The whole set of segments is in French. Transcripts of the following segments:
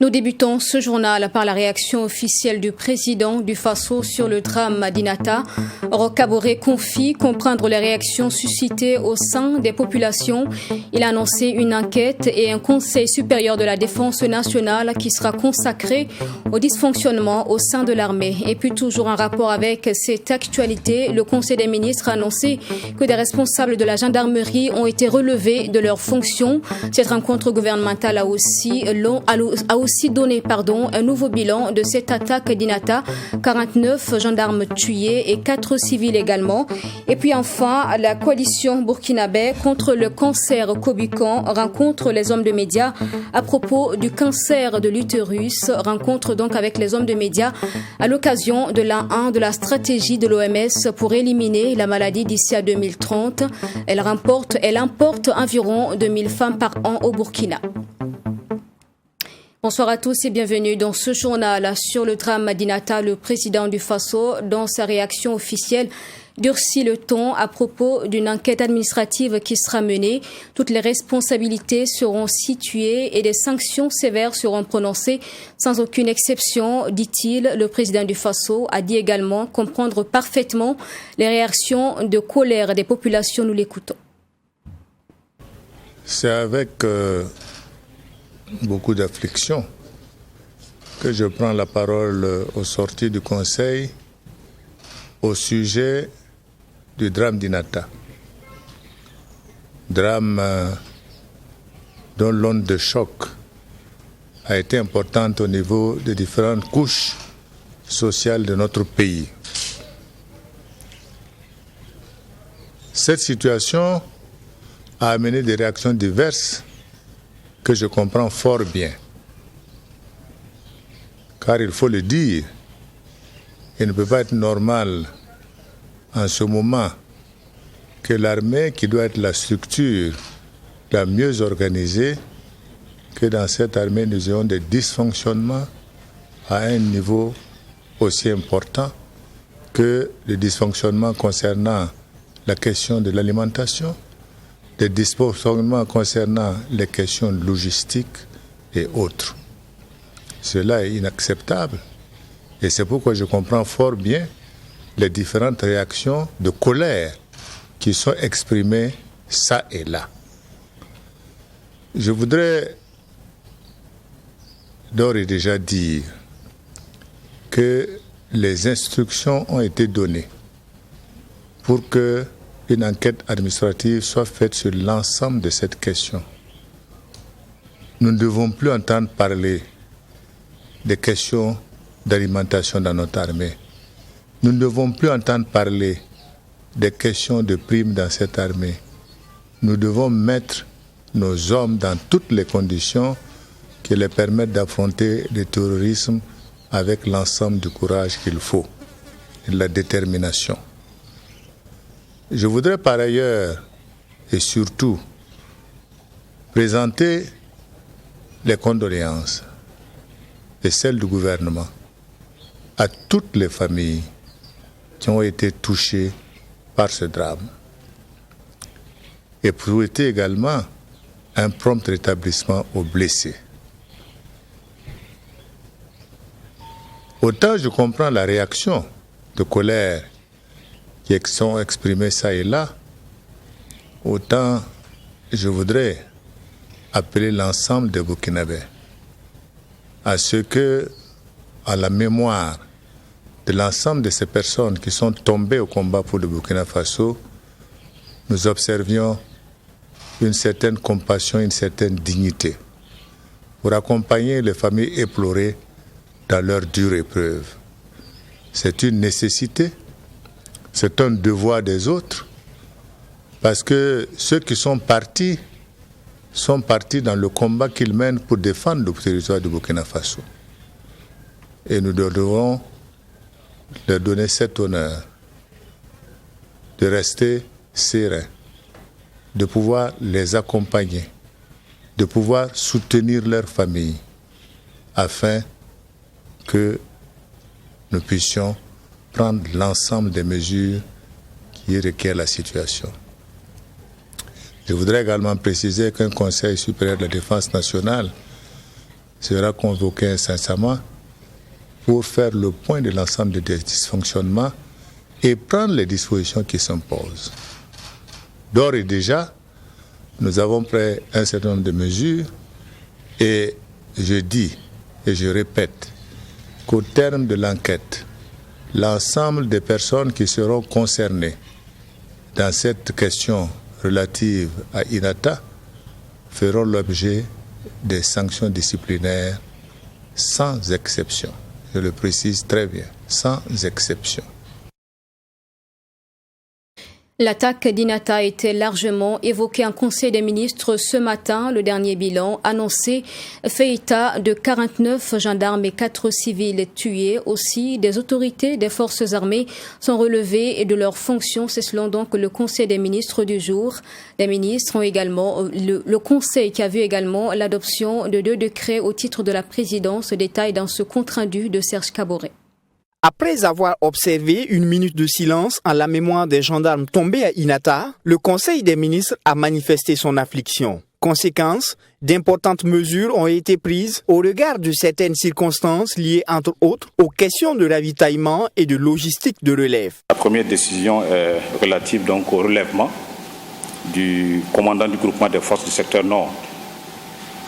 Nous débutons ce journal par la réaction officielle du président du Faso sur le drame d'Inata. Roch Kaboré confie comprendre les réactions suscitées au sein des populations. Il a annoncé une enquête et un conseil supérieur de la défense nationale qui sera consacré au dysfonctionnement au sein de l'armée. Et puis toujours en rapport avec cette actualité, le Conseil des ministres a annoncé que des responsables de la gendarmerie ont été relevés de leurs fonctions. Cette rencontre gouvernementale a aussi donné un nouveau bilan de cette attaque d'Inata, 49 gendarmes tués et 4 civils également. Et puis enfin, la coalition burkinabé contre le cancer Kobukan rencontre les hommes de médias à propos du cancer de l'utérus, rencontre donc avec les hommes de médias à l'occasion de l'an 1 de la stratégie de l'OMS pour éliminer la maladie d'ici à 2030. Elle importe environ 2000 femmes par an au Burkina. Bonsoir à tous et bienvenue dans ce journal sur le drame d'Inata. Le président du Faso, dans sa réaction officielle, durcit le ton à propos d'une enquête administrative qui sera menée. Toutes les responsabilités seront situées et des sanctions sévères seront prononcées sans aucune exception, dit-il. Le président du Faso a dit également comprendre parfaitement les réactions de colère des populations. Nous l'écoutons. C'est avec beaucoup d'affliction que je prends la parole aux sorties du Conseil au sujet du drame d'Inata. Drame dont l'onde de choc a été importante au niveau des différentes couches sociales de notre pays. Cette situation a amené des réactions diverses que je comprends fort bien. Car il faut le dire, il ne peut pas être normal en ce moment que l'armée, qui doit être la structure la mieux organisée, que dans cette armée nous ayons des dysfonctionnements à un niveau aussi important que les dysfonctionnements concernant la question de l'alimentation, des dysfonctionnements concernant les questions logistiques et autres. Cela est inacceptable et c'est pourquoi je comprends fort bien les différentes réactions de colère qui sont exprimées ça et là. Je voudrais d'ores et déjà dire que les instructions ont été données pour que une enquête administrative soit faite sur l'ensemble de cette question. Nous ne devons plus entendre parler des questions d'alimentation dans notre armée. Nous ne devons plus entendre parler des questions de primes dans cette armée. Nous devons mettre nos hommes dans toutes les conditions qui les permettent d'affronter le terrorisme avec l'ensemble du courage qu'il faut et de la détermination. Je voudrais par ailleurs et surtout présenter les condoléances et celles du gouvernement à toutes les familles qui ont été touchées par ce drame et pour souhaiter également un prompt rétablissement aux blessés. Autant je comprends la réaction de colère qui sont exprimés ça et là, autant je voudrais appeler l'ensemble des Burkinabés à ce que, à la mémoire de l'ensemble de ces personnes qui sont tombées au combat pour le Burkina Faso, nous observions une certaine compassion, une certaine dignité pour accompagner les familles éplorées dans leur dure épreuve. C'est une nécessité. C'est un devoir des autres, parce que ceux qui sont partis dans le combat qu'ils mènent pour défendre le territoire du Burkina Faso. Et nous devons leur donner cet honneur de rester sereins, de pouvoir les accompagner, de pouvoir soutenir leurs familles, afin que nous puissions prendre l'ensemble des mesures qui requièrent la situation. Je voudrais également préciser qu'un Conseil supérieur de la défense nationale sera convoqué incessamment pour faire le point de l'ensemble des dysfonctionnements et prendre les dispositions qui s'imposent. D'ores et déjà, nous avons pris un certain nombre de mesures et je dis et je répète qu'au terme de l'enquête, l'ensemble des personnes qui seront concernées dans cette question relative à INATA feront l'objet des sanctions disciplinaires sans exception. Je le précise très bien, sans exception. L'attaque d'INATA a été largement évoquée en Conseil des ministres ce matin. Le dernier bilan annoncé fait état de 49 gendarmes et 4 civils tués. Aussi, des autorités des forces armées sont relevées de leurs fonctions. C'est selon donc le Conseil des ministres du jour. Les ministres ont également, le Conseil qui a vu également l'adoption de 2 décrets au titre de la présidence. Détail dans ce compte-rendu de Serge Kaboré. Après avoir observé une minute de silence en la mémoire des gendarmes tombés à INATA, le Conseil des ministres a manifesté son affliction. Conséquence, d'importantes mesures ont été prises au regard de certaines circonstances liées entre autres aux questions de ravitaillement et de logistique de relève. La première décision est relative donc au relèvement du commandant du groupement des forces du secteur nord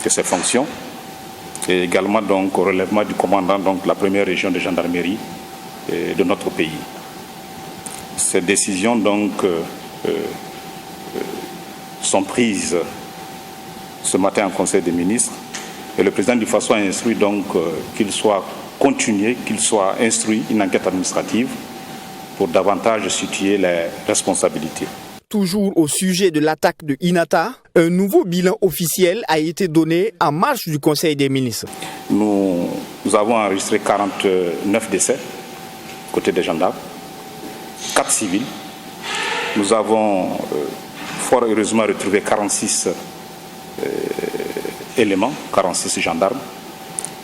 de ses fonctions et également donc au relèvement du commandant donc de la première région de gendarmerie de notre pays. Ces décisions donc sont prises ce matin en Conseil des ministres et le président du Faso a instruit donc qu'il soit continué, qu'il soit instruit une enquête administrative pour davantage situer les responsabilités. Toujours au sujet de l'attaque de INATA, un nouveau bilan officiel a été donné en marge du Conseil des ministres. Nous avons enregistré 49 décès côté des gendarmes, 4 civils. Nous avons fort heureusement retrouvé 46 éléments, 46 gendarmes.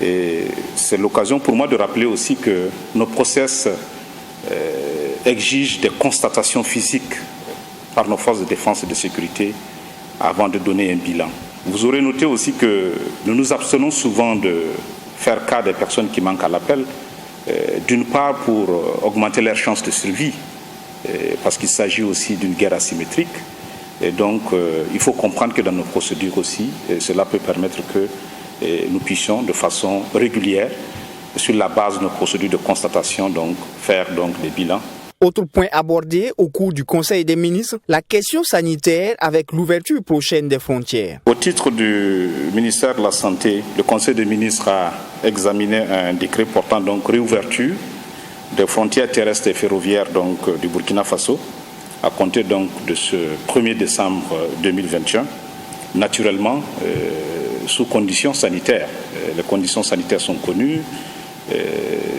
Et c'est l'occasion pour moi de rappeler aussi que nos process exigent des constatations physiques par nos forces de défense et de sécurité avant de donner un bilan. Vous aurez noté aussi que nous nous abstenons souvent de faire cas des personnes qui manquent à l'appel, d'une part pour augmenter leurs chances de survie, parce qu'il s'agit aussi d'une guerre asymétrique. Et donc, il faut comprendre que dans nos procédures aussi, cela peut permettre que nous puissions de façon régulière, sur la base de nos procédures de constatation, donc, faire donc, des bilans. Autre point abordé au cours du Conseil des ministres, la question sanitaire avec l'ouverture prochaine des frontières. Au titre du ministère de la Santé, le Conseil des ministres a examiné un décret portant donc réouverture des frontières terrestres et ferroviaires donc, du Burkina Faso à compter donc de ce 1er décembre 2021, naturellement sous conditions sanitaires. Les conditions sanitaires sont connues,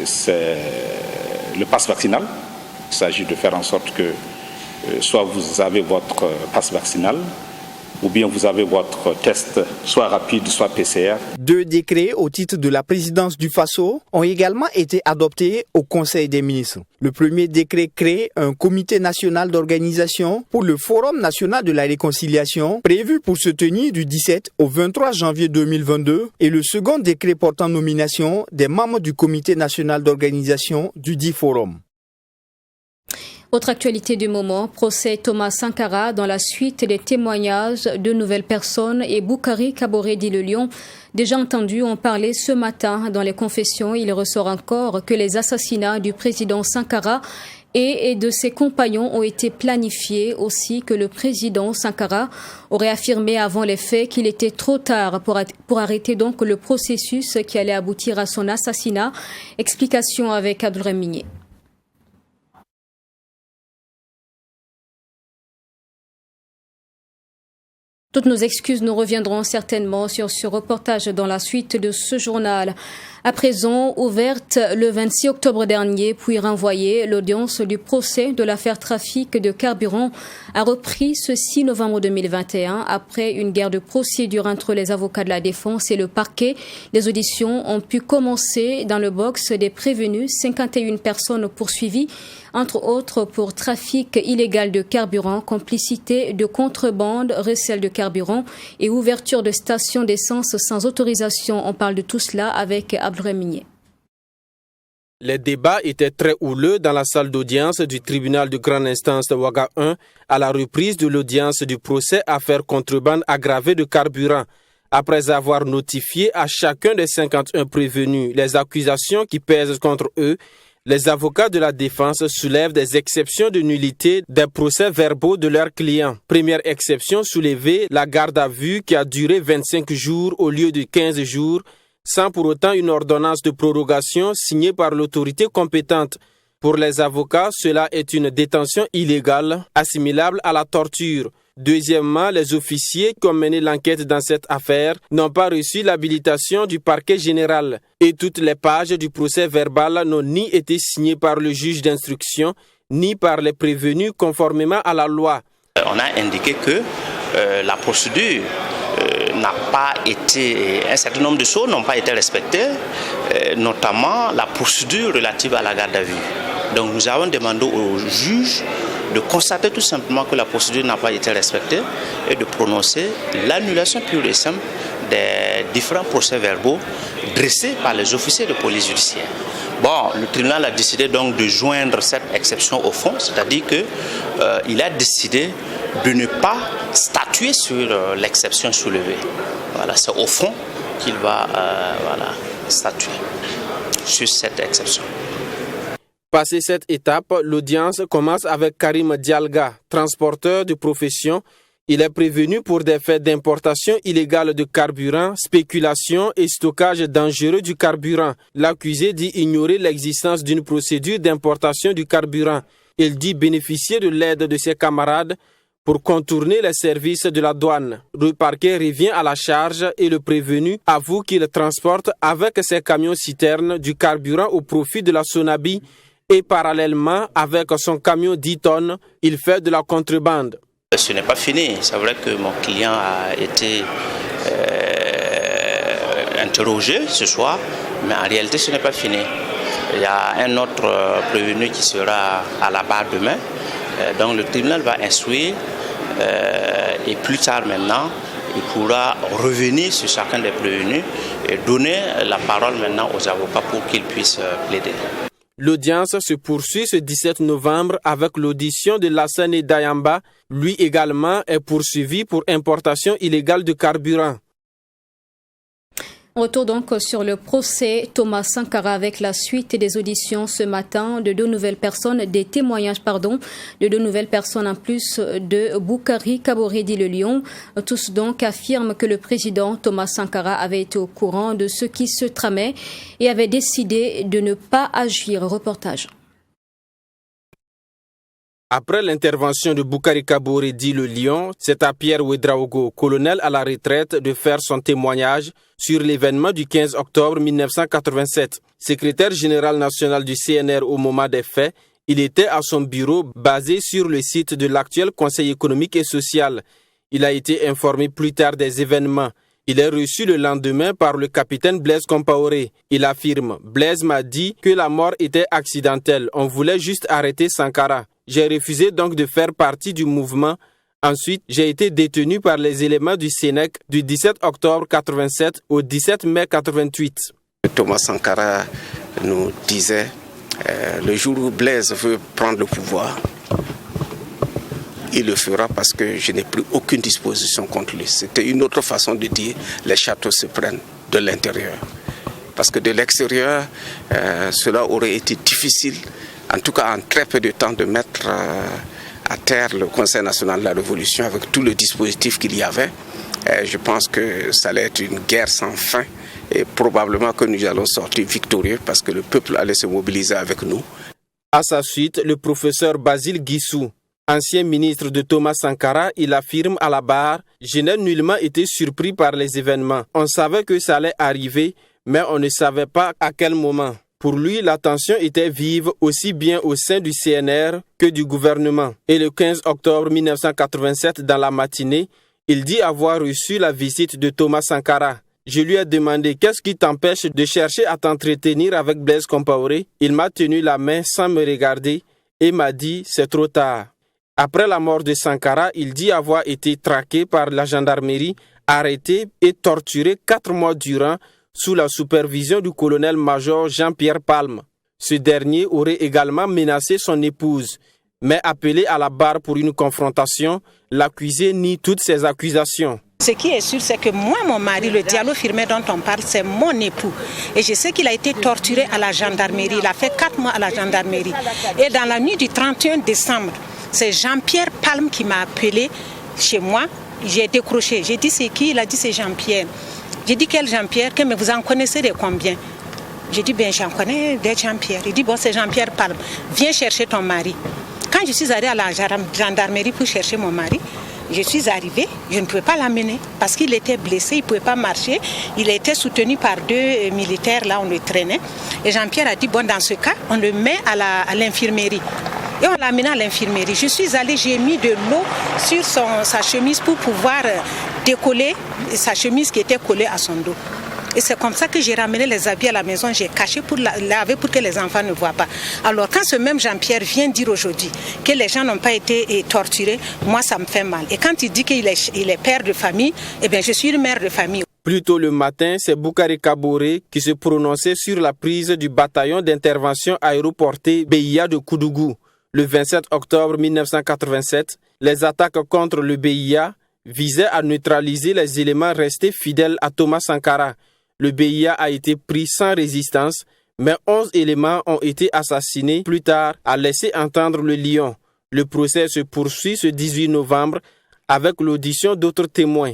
c'est le pass vaccinal. Il s'agit de faire en sorte que soit vous avez votre passe vaccinal ou bien vous avez votre test soit rapide, soit PCR. 2 décrets au titre de la présidence du Faso ont également été adoptés au Conseil des ministres. Le premier décret crée un comité national d'organisation pour le Forum national de la réconciliation prévu pour se tenir du 17 au 23 janvier 2022 et le second décret portant nomination des membres du comité national d'organisation du dit forum. Autre actualité du moment, procès Thomas Sankara dans la suite des témoignages de nouvelles personnes et Boukari Kaboré dit le Lion, déjà entendus, ont parlé ce matin dans les confessions. Il ressort encore que les assassinats du président Sankara et de ses compagnons ont été planifiés, aussi que le président Sankara aurait affirmé avant les faits qu'il était trop tard pour arrêter donc le processus qui allait aboutir à son assassinat. Explication avec Abdourahmane Migné. Toutes nos excuses, nous reviendrons certainement sur ce reportage dans la suite de ce journal. À présent, ouverte le 26 octobre dernier, puis renvoyée, l'audience du procès de l'affaire trafic de carburant a repris ce 6 novembre 2021 après une guerre de procédure entre les avocats de la défense et le parquet. Les auditions ont pu commencer dans le box des prévenus, 51 personnes poursuivies entre autres pour trafic illégal de carburant, complicité de contrebande, recel de carburant et ouverture de stations d'essence sans autorisation. On parle de tout cela avec Abdourahmane. Les débats étaient très houleux dans la salle d'audience du tribunal de grande instance de Ouaga 1 à la reprise de l'audience du procès affaire contrebande aggravée de carburant. Après avoir notifié à chacun des 51 prévenus les accusations qui pèsent contre eux, les avocats de la défense soulèvent des exceptions de nullité des procès verbaux de leurs clients. Première exception soulevée, la garde à vue qui a duré 25 jours au lieu de 15 jours, sans pour autant une ordonnance de prorogation signée par l'autorité compétente. Pour les avocats, cela est une détention illégale, assimilable à la torture. Deuxièmement, les officiers qui ont mené l'enquête dans cette affaire n'ont pas reçu l'habilitation du parquet général et toutes les pages du procès verbal n'ont ni été signées par le juge d'instruction ni par les prévenus conformément à la loi. On a indiqué que la procédure n'a pas été, un certain nombre de choses n'ont pas été respectées, notamment la procédure relative à la garde à vue. Donc nous avons demandé au juge de constater tout simplement que la procédure n'a pas été respectée et de prononcer l'annulation pure et simple des différents procès-verbaux dressés par les officiers de police judiciaire. Bon, le tribunal a décidé donc de joindre cette exception au fond, c'est-à-dire qu'il a décidé de ne pas statuer sur l'exception soulevée. Voilà, c'est au fond qu'il va statuer sur cette exception. Passé cette étape, l'audience commence avec Karim Dialga, transporteur de profession. Il est prévenu pour des faits d'importation illégale de carburant, spéculation et stockage dangereux du carburant. L'accusé dit ignorer l'existence d'une procédure d'importation du carburant. Il dit bénéficier de l'aide de ses camarades pour contourner les services de la douane. Le parquet revient à la charge et le prévenu avoue qu'il transporte avec ses camions-citernes du carburant au profit de la Sonabi et parallèlement avec son camion 10 tonnes, il fait de la contrebande. Ce n'est pas fini. C'est vrai que mon client a été interrogé ce soir, mais en réalité ce n'est pas fini. Il y a un autre prévenu qui sera à la barre demain. Donc le tribunal va instruire et plus tard maintenant, il pourra revenir sur chacun des prévenus et donner la parole maintenant aux avocats pour qu'ils puissent plaider. L'audience se poursuit ce 17 novembre avec l'audition de Lassane Dayamba. Lui également est poursuivi pour importation illégale de carburant. Retour donc sur le procès Thomas Sankara avec la suite des auditions ce matin de deux nouvelles personnes, des témoignages de deux nouvelles personnes en plus de Boukari Kaboré-Dit Le Lion. Tous donc affirment que le président Thomas Sankara avait été au courant de ce qui se tramait et avait décidé de ne pas agir. Reportage. Après l'intervention de Boukari Kaboré-Dit Le Lion, c'est à Pierre Ouedraogo, colonel à la retraite, de faire son témoignage sur l'événement du 15 octobre 1987. Secrétaire général national du CNR au moment des faits, il était à son bureau basé sur le site de l'actuel Conseil économique et social. Il a été informé plus tard des événements. Il est reçu le lendemain par le capitaine Blaise Compaoré. Il affirme « Blaise m'a dit que la mort était accidentelle. On voulait juste arrêter Sankara. J'ai refusé donc de faire partie du mouvement. Ensuite, j'ai été détenu par les éléments du Sénèque du 17 octobre 87 au 17 mai 88. Thomas Sankara nous disait le jour où Blaise veut prendre le pouvoir, il le fera parce que je n'ai plus aucune disposition contre lui. C'était une autre façon de dire les châteaux se prennent de l'intérieur. Parce que de l'extérieur, cela aurait été difficile, en tout cas en très peu de temps, de mettre à terre le Conseil national de la Révolution avec tout le dispositif qu'il y avait. Je pense que ça allait être une guerre sans fin et probablement que nous allons sortir victorieux parce que le peuple allait se mobiliser avec nous. À sa suite, le professeur Basile Guissou, ancien ministre de Thomas Sankara, il affirme à la barre « Je n'ai nullement été surpris par les événements. On savait que ça allait arriver, mais on ne savait pas à quel moment. » Pour lui, la tension était vive aussi bien au sein du CNR que du gouvernement. Et le 15 octobre 1987, dans la matinée, il dit avoir reçu la visite de Thomas Sankara. Je lui ai demandé « Qu'est-ce qui t'empêche de chercher à t'entretenir avec Blaise Compaoré ?» Il m'a tenu la main sans me regarder et m'a dit « c'est trop tard ». Après la mort de Sankara, il dit avoir été traqué par la gendarmerie, arrêté et torturé 4 mois durant sous la supervision du colonel-major Jean-Pierre Palme. Ce dernier aurait également menacé son épouse, mais appelé à la barre pour une confrontation, l'accusé nie toutes ces accusations. Ce qui est sûr, c'est que moi, mon mari, le Diallo Firmé dont on parle, c'est mon époux. Et je sais qu'il a été torturé à la gendarmerie. Il a fait 4 mois à la gendarmerie. Et dans la nuit du 31 décembre, c'est Jean-Pierre Palme qui m'a appelé chez moi. J'ai décroché. J'ai dit c'est qui? Il a dit c'est Jean-Pierre. J'ai dit quel Jean-Pierre? Mais vous en connaissez de combien? J'ai dit bien j'en connais des Jean-Pierre. Il dit bon c'est Jean-Pierre Palme. Viens chercher ton mari. Quand je suis allée à la gendarmerie pour chercher mon mari, je suis arrivée, je ne pouvais pas l'amener parce qu'il était blessé, il ne pouvait pas marcher. Il était soutenu par 2 militaires, là on le traînait. Et Jean-Pierre a dit, bon dans ce cas, on le met à l'infirmerie. Et on l'a amené à l'infirmerie. Je suis allée, j'ai mis de l'eau sur sa chemise pour pouvoir décoller sa chemise qui était collée à son dos. Et c'est comme ça que j'ai ramené les habits à la maison, j'ai caché pour laver pour que les enfants ne voient pas. Alors quand ce même Jean-Pierre vient dire aujourd'hui que les gens n'ont pas été torturés, moi ça me fait mal. Et quand il dit qu'il est père de famille, eh bien je suis une mère de famille. Plus tôt le matin, c'est Boukari Kaboré qui se prononçait sur la prise du bataillon d'intervention aéroporté BIA de Koudougou. Le 27 octobre 1987, les attaques contre le BIA visaient à neutraliser les éléments restés fidèles à Thomas Sankara. Le BIA a été pris sans résistance, mais 11 éléments ont été assassinés plus tard, a laissé entendre le Lion. Le procès se poursuit ce 18 novembre avec l'audition d'autres témoins.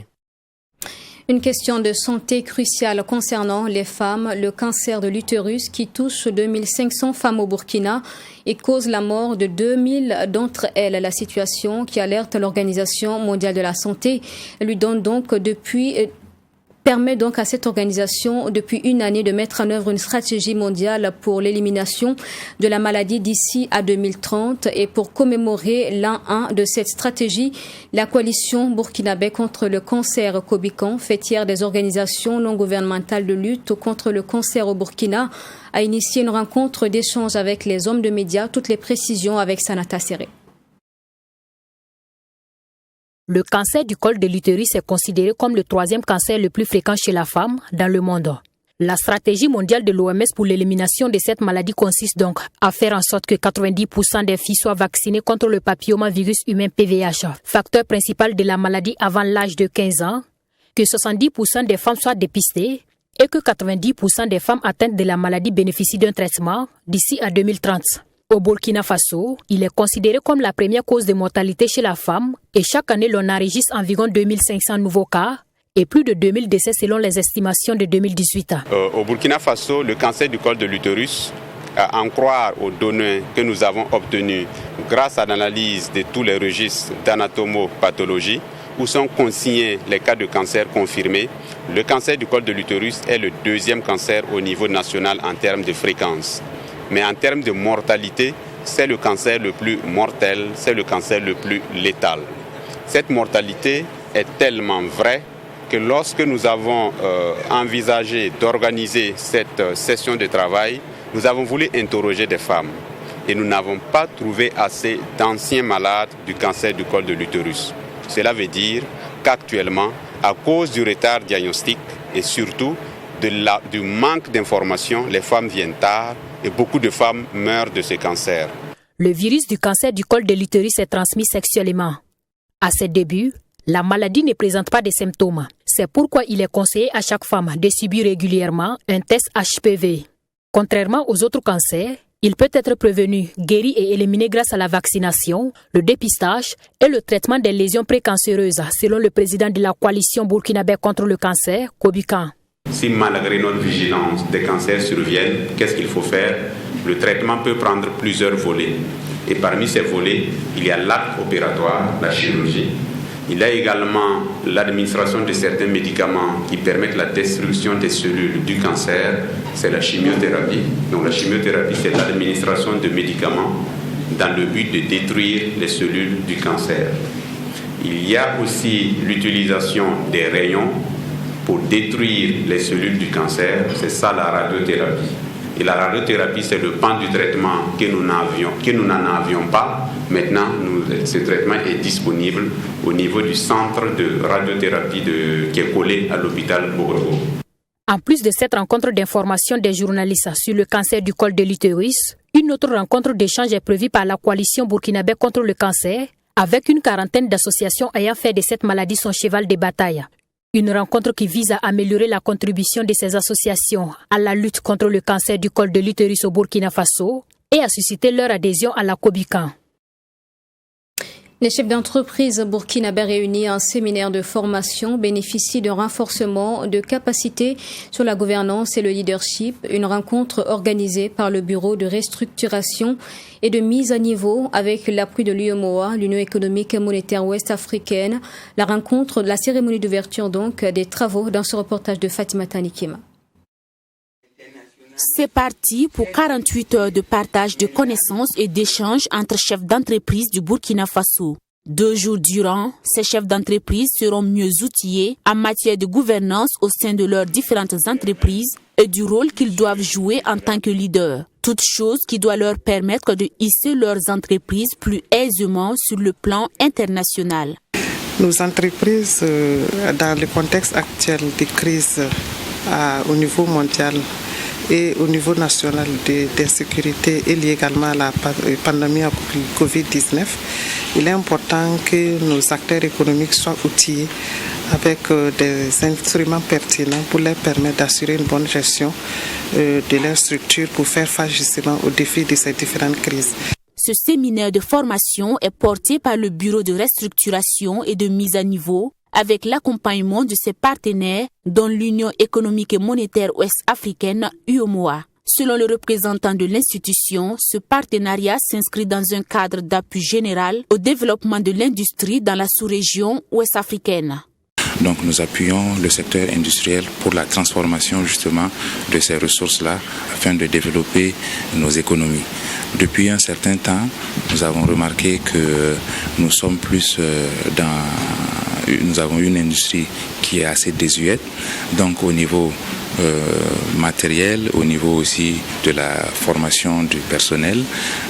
Une question de santé cruciale concernant les femmes, le cancer de l'utérus qui touche 2500 femmes au Burkina et cause la mort de 2000 d'entre elles. La situation qui alerte l'Organisation mondiale de la santé lui donne donc permet donc à cette organisation depuis une année de mettre en œuvre une stratégie mondiale pour l'élimination de la maladie d'ici à 2030. Et pour commémorer l'an 1 de cette stratégie, la coalition burkinabé contre le cancer Kobikan, fêtière des organisations non gouvernementales de lutte contre le cancer au Burkina, a initié une rencontre d'échange avec les hommes de médias. Toutes les précisions avec Sanata Serré. Le cancer du col de l'utérus est considéré comme le 3e cancer le plus fréquent chez la femme dans le monde. La stratégie mondiale de l'OMS pour l'élimination de cette maladie consiste donc à faire en sorte que 90% des filles soient vaccinées contre le papillomavirus humain PVH, facteur principal de la maladie avant l'âge de 15 ans, que 70% des femmes soient dépistées et que 90% des femmes atteintes de la maladie bénéficient d'un traitement d'ici à 2030. Au Burkina Faso, il est considéré comme la première cause de mortalité chez la femme et chaque année l'on enregistre environ 2500 nouveaux cas et plus de 2000 décès selon les estimations de 2018. Au Burkina Faso, le cancer du col de l'utérus, à en croire aux données que nous avons obtenues grâce à l'analyse de tous les registres d'anatomopathologie où sont consignés les cas de cancer confirmés, le cancer du col de l'utérus est le 2e cancer au niveau national en termes de fréquence. Mais en termes de mortalité, c'est le cancer le plus mortel, c'est le cancer le plus létal. Cette mortalité est tellement vraie que lorsque nous avons envisagé d'organiser cette session de travail, nous avons voulu interroger des femmes. Et nous n'avons pas trouvé assez d'anciens malades du cancer du col de l'utérus. Cela veut dire qu'actuellement, à cause du retard diagnostique et surtout du manque d'informations, les femmes viennent tard et beaucoup de femmes meurent de ce cancer. Le virus du cancer du col de l'utérus est transmis sexuellement. À ses débuts, la maladie ne présente pas de symptômes. C'est pourquoi il est conseillé à chaque femme de subir régulièrement un test HPV. Contrairement aux autres cancers, il peut être prévenu, guéri et éliminé grâce à la vaccination, le dépistage et le traitement des lésions précancéreuses, selon le président de la coalition burkinabé contre le cancer, Kobikan. Si malgré notre vigilance, des cancers surviennent, qu'est-ce qu'il faut faire? Le traitement peut prendre plusieurs volets. Et parmi ces volets, il y a l'acte opératoire, la chirurgie. Il y a également l'administration de certains médicaments qui permettent la destruction des cellules du cancer. C'est la chimiothérapie. Donc la chimiothérapie, c'est l'administration de médicaments dans le but de détruire les cellules du cancer. Il y a aussi l'utilisation des rayons pour détruire les cellules du cancer, c'est ça la radiothérapie. Et la radiothérapie, c'est le pan du traitement que nous n'en avions pas. Maintenant, ce traitement est disponible au niveau du centre de radiothérapie qui est collé à l'hôpital Bogorgo. En plus de cette rencontre d'information des journalistes sur le cancer du col de l'utérus, une autre rencontre d'échange est prévue par la coalition burkinabé contre le cancer, avec une quarantaine d'associations ayant fait de cette maladie son cheval de bataille. Une rencontre qui vise à améliorer la contribution de ces associations à la lutte contre le cancer du col de l'utérus au Burkina Faso et à susciter leur adhésion à la COBICAN. Les chefs d'entreprise burkinabés réunis en séminaire de formation bénéficient d'un renforcement de capacités sur la gouvernance et le leadership, une rencontre organisée par le Bureau de restructuration et de mise à niveau avec l'appui de l'UEMOA, l'Union économique et monétaire ouest-africaine. La cérémonie d'ouverture donc des travaux dans ce reportage de Fatima Tanikima. C'est parti pour 48 heures de partage de connaissances et d'échanges entre chefs d'entreprise du Burkina Faso. 2 jours durant, ces chefs d'entreprise seront mieux outillés en matière de gouvernance au sein de leurs différentes entreprises et du rôle qu'ils doivent jouer en tant que leaders. Toute chose qui doit leur permettre de hisser leurs entreprises plus aisément sur le plan international. Nos entreprises, dans le contexte actuel de crise au niveau mondial, et au niveau national d'insécurité et lié également à la pandémie à Covid-19, il est important que nos acteurs économiques soient outillés avec des instruments pertinents pour leur permettre d'assurer une bonne gestion de leur structure pour faire face justement aux défis de ces différentes crises. Ce séminaire de formation est porté par le Bureau de restructuration et de mise à niveau avec l'accompagnement de ses partenaires, dont l'Union économique et monétaire ouest-africaine, UEMOA. Selon le représentant de l'institution, ce partenariat s'inscrit dans un cadre d'appui général au développement de l'industrie dans la sous-région ouest-africaine. Donc nous appuyons le secteur industriel pour la transformation justement de ces ressources-là afin de développer nos économies. Depuis un certain temps, nous avons remarqué que nous sommes plus nous avons une industrie qui est assez désuète, donc au niveau matériel, au niveau aussi de la formation du personnel.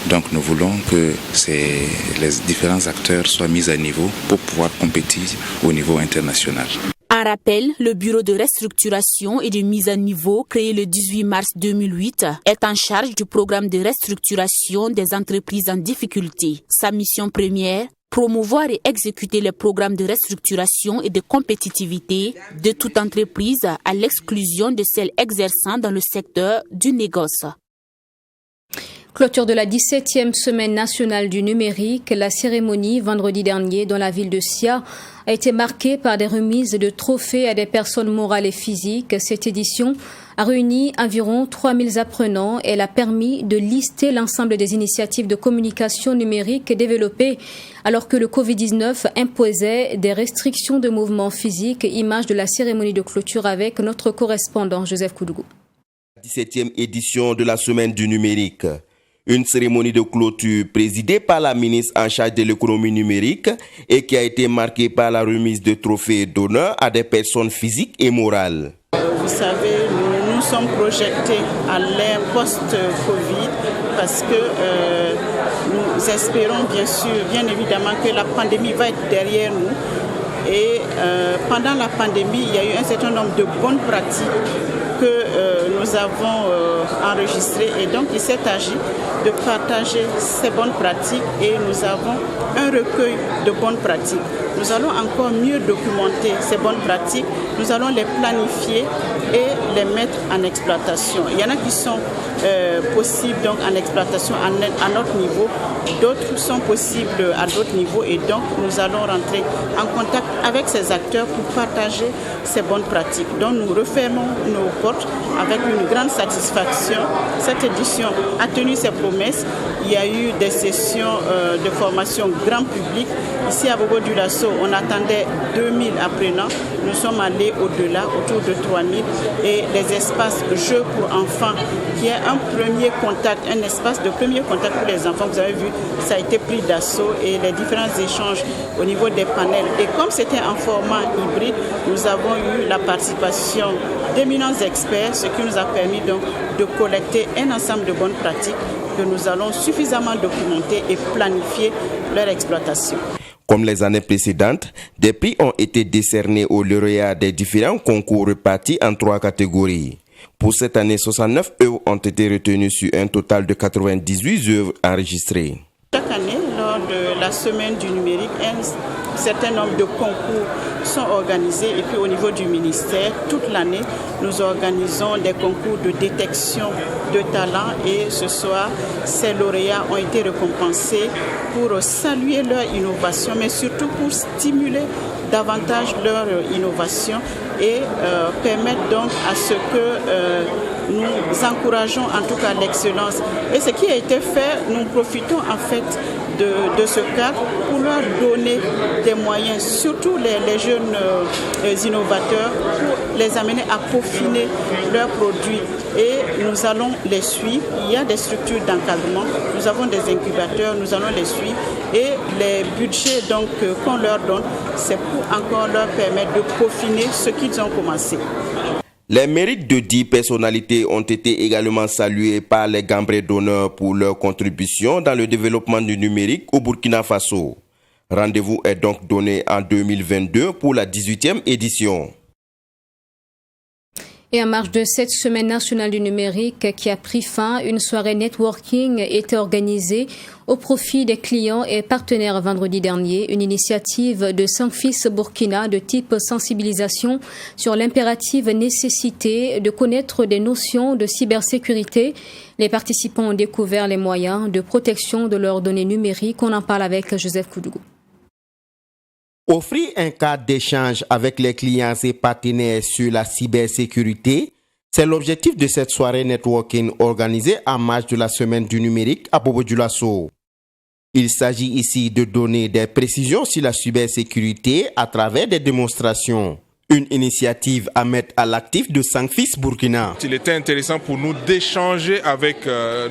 Donc nous voulons que les différents acteurs soient mis à niveau pour pouvoir compétir au niveau international. En rappel, le Bureau de restructuration et de mise à niveau, créé le 18 mars 2008, est en charge du programme de restructuration des entreprises en difficulté. Sa mission première, promouvoir et exécuter les programmes de restructuration et de compétitivité de toute entreprise à l'exclusion de celles exerçant dans le secteur du négoce. Clôture de la 17e semaine nationale du numérique, la cérémonie vendredi dernier dans la ville de Sia a été marquée par des remises de trophées à des personnes morales et physiques. Cette édition a réuni environ 3000 apprenants et elle a permis de lister l'ensemble des initiatives de communication numérique développées alors que le Covid-19 imposait des restrictions de mouvement physique. Image de la cérémonie de clôture avec notre correspondant Joseph Koudougou. 17e édition de la semaine du numérique. Une cérémonie de clôture présidée par la ministre en charge de l'économie numérique et qui a été marquée par la remise de trophées d'honneur à des personnes physiques et morales. Vous savez, nous sommes projetés à l'ère post-Covid parce que nous espérons bien évidemment que la pandémie va être derrière nous. Et pendant la pandémie, il y a eu un certain nombre de bonnes pratiques que nous avons enregistrées. Et donc, il s'est agi de partager ces bonnes pratiques et nous avons un recueil de bonnes pratiques. Nous allons encore mieux documenter ces bonnes pratiques. Nous allons les planifier et les mettre en exploitation. Il y en a qui sont possibles donc en exploitation à notre niveau. D'autres sont possibles à d'autres niveaux et donc nous allons rentrer en contact avec ces acteurs pour partager ces bonnes pratiques. Donc nous refermons nos portes avec une grande satisfaction. Cette édition a tenu ses promesses. il y a eu des sessions de formation grand public. Ici à Bobo-Dioulasso, on attendait 2000 apprenants. Nous sommes allés au-delà, autour de 3000. Et les espaces jeux pour enfants, qui est un premier contact, un espace de premier contact pour les enfants. Vous avez vu, ça a été pris d'assaut et les différents échanges au niveau des panels. Et comme c'était en format hybride, nous avons eu la participation d'éminents experts, ce qui nous a permis donc de collecter un ensemble de bonnes pratiques que nous allons suffisamment documenter et planifier leur exploitation. Comme les années précédentes, des prix ont été décernés aux lauréats des différents concours répartis en 3 catégories. Pour cette année, 69 œuvres ont été retenues sur un total de 98 œuvres enregistrées. Chaque année, lors de la semaine du numérique, un certain nombre de concours sont organisés. Et puis au niveau du ministère, toute l'année, nous organisons des concours de détection de talents. Et ce soir, ces lauréats ont été récompensés pour saluer leur innovation, mais surtout pour stimuler davantage leur innovation et permettre donc à ce que nous encourageons en tout cas l'excellence. Et ce qui a été fait, nous profitons en fait de ce cadre pour leur donner des moyens, surtout les jeunes innovateurs, pour les amener à peaufiner leurs produits. Et nous allons les suivre. Il y a des structures d'encadrement, nous avons des incubateurs, nous allons les suivre. Et les budgets donc qu'on leur donne, c'est pour encore leur permettre de peaufiner ce qu'ils ont commencé. Les mérites de 10 personnalités ont été également salués par les Gambrés d'honneur pour leur contribution dans le développement du numérique au Burkina Faso. Rendez-vous est donc donné en 2022 pour la 18e édition. Et en marge de cette semaine nationale du numérique qui a pris fin, une soirée networking était organisée au profit des clients et partenaires vendredi dernier. Une initiative de Sankfis Burkina de type sensibilisation sur l'impérative nécessité de connaître des notions de cybersécurité. Les participants ont découvert les moyens de protection de leurs données numériques. On en parle avec Joseph Koudougou. Offrir un cadre d'échange avec les clients et partenaires sur la cybersécurité, c'est l'objectif de cette soirée networking organisée en marge de la semaine du numérique à Bobo-Dioulasso. Il s'agit ici de donner des précisions sur la cybersécurité à travers des démonstrations. Une initiative à mettre à l'actif de Sankfis Burkina. Il était intéressant pour nous d'échanger avec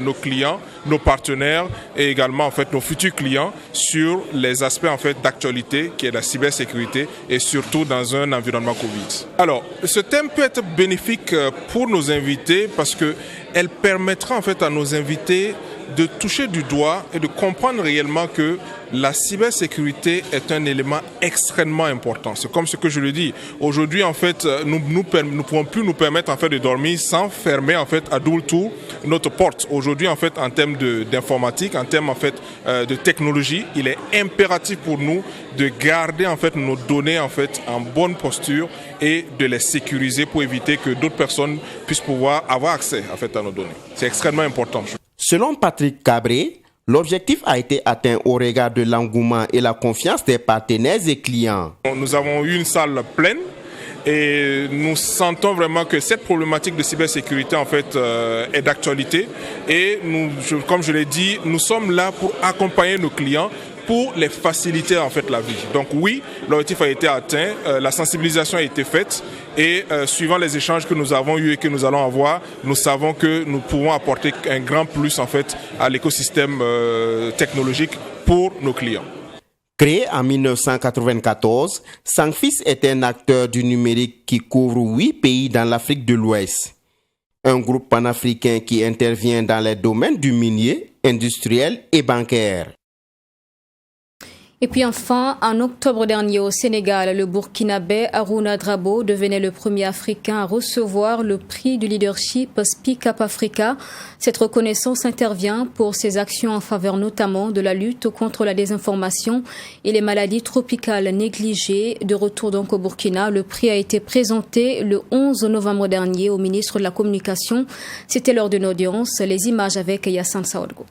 nos clients, nos partenaires et également en fait nos futurs clients sur les aspects en fait d'actualité qui est la cybersécurité et surtout dans un environnement Covid. Alors, ce thème peut être bénéfique pour nos invités parce que elle permettra en fait à nos invités de toucher du doigt et de comprendre réellement que la cybersécurité est un élément extrêmement important. C'est comme ce que je le dis. Aujourd'hui, en fait, nous ne pouvons plus nous permettre en fait de dormir sans fermer en fait à double tour notre porte. Aujourd'hui, en fait, en termes d'informatique, en termes en fait de technologie, il est impératif pour nous de garder en fait nos données en fait en bonne posture et de les sécuriser pour éviter que d'autres personnes puissent pouvoir avoir accès en fait à nos données. C'est extrêmement important. Selon Patrick Cabré, l'objectif a été atteint au regard de l'engouement et la confiance des partenaires et clients. Nous avons eu une salle pleine et nous sentons vraiment que cette problématique de cybersécurité en fait est d'actualité et comme je l'ai dit, nous sommes là pour accompagner nos clients pour les faciliter en fait la vie. Donc oui, l'objectif a été atteint, la sensibilisation a été faite et suivant les échanges que nous avons eus et que nous allons avoir, nous savons que nous pouvons apporter un grand plus en fait à l'écosystème technologique pour nos clients. Créé en 1994, Sankfis est un acteur du numérique qui couvre 8 pays dans l'Afrique de l'Ouest. Un groupe panafricain qui intervient dans les domaines du minier, industriel et bancaire. Et puis enfin, en octobre dernier au Sénégal, le Burkinabé Harouna Drabo devenait le premier Africain à recevoir le prix du leadership Speak Up Africa. Cette reconnaissance intervient pour ses actions en faveur notamment de la lutte contre la désinformation et les maladies tropicales négligées. De retour donc au Burkina, le prix a été présenté le 11 novembre dernier au ministre de la Communication. C'était lors d'une audience. Les images avec Yassine Saoudgo.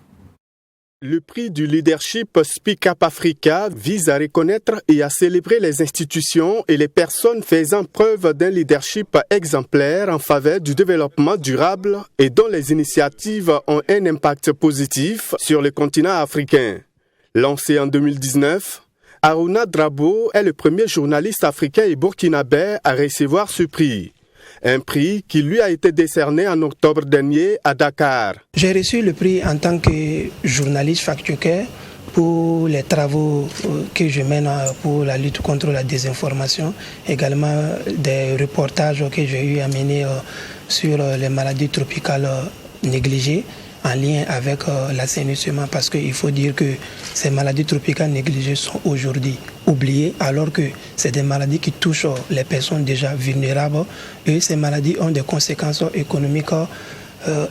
Le prix du leadership Speak Up Africa vise à reconnaître et à célébrer les institutions et les personnes faisant preuve d'un leadership exemplaire en faveur du développement durable et dont les initiatives ont un impact positif sur le continent africain. Lancé en 2019, Aruna Drabo est le premier journaliste africain et burkinabé à recevoir ce prix. Un prix qui lui a été décerné en octobre dernier à Dakar. J'ai reçu le prix en tant que journaliste fact-checker pour les travaux que je mène pour la lutte contre la désinformation, également des reportages que j'ai eu à mener sur les maladies tropicales négligées en lien avec l'assainissement, parce qu'il faut dire que ces maladies tropicales négligées sont aujourd'hui oubliées, alors que c'est des maladies qui touchent les personnes déjà vulnérables et ces maladies ont des conséquences économiques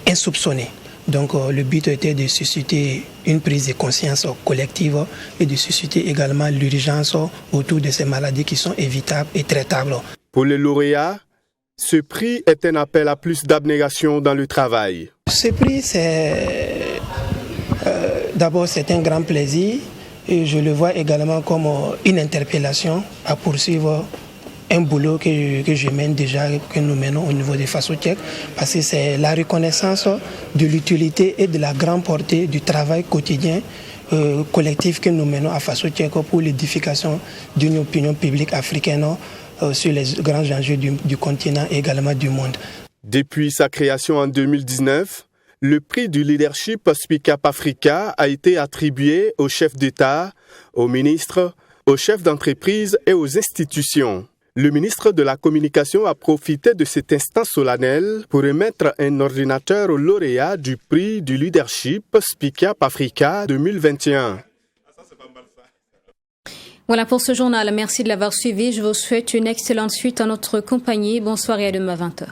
insoupçonnées. Donc le but était de susciter une prise de conscience collective et de susciter également l'urgence autour de ces maladies qui sont évitables et traitables. Pour les lauréats, ce prix est un appel à plus d'abnégation dans le travail. Ce prix, d'abord, c'est un grand plaisir et je le vois également comme une interpellation à poursuivre un boulot que je mène déjà, que nous menons au niveau des Faso Tchèques, parce que c'est la reconnaissance de l'utilité et de la grande portée du travail quotidien collectif que nous menons à Faso Tchèques pour l'édification d'une opinion publique africaine sur les grands enjeux du continent et également du monde. Depuis sa création en 2019, le prix du leadership Speak Up Africa a été attribué aux chefs d'État, aux ministres, aux chefs d'entreprise et aux institutions. Le ministre de la Communication a profité de cet instant solennel pour remettre un ordinateur au lauréat du prix du leadership Speak Up Africa 2021. Voilà pour ce journal. Merci de l'avoir suivi. Je vous souhaite une excellente suite en notre compagnie. Bonsoir et à demain à 20h.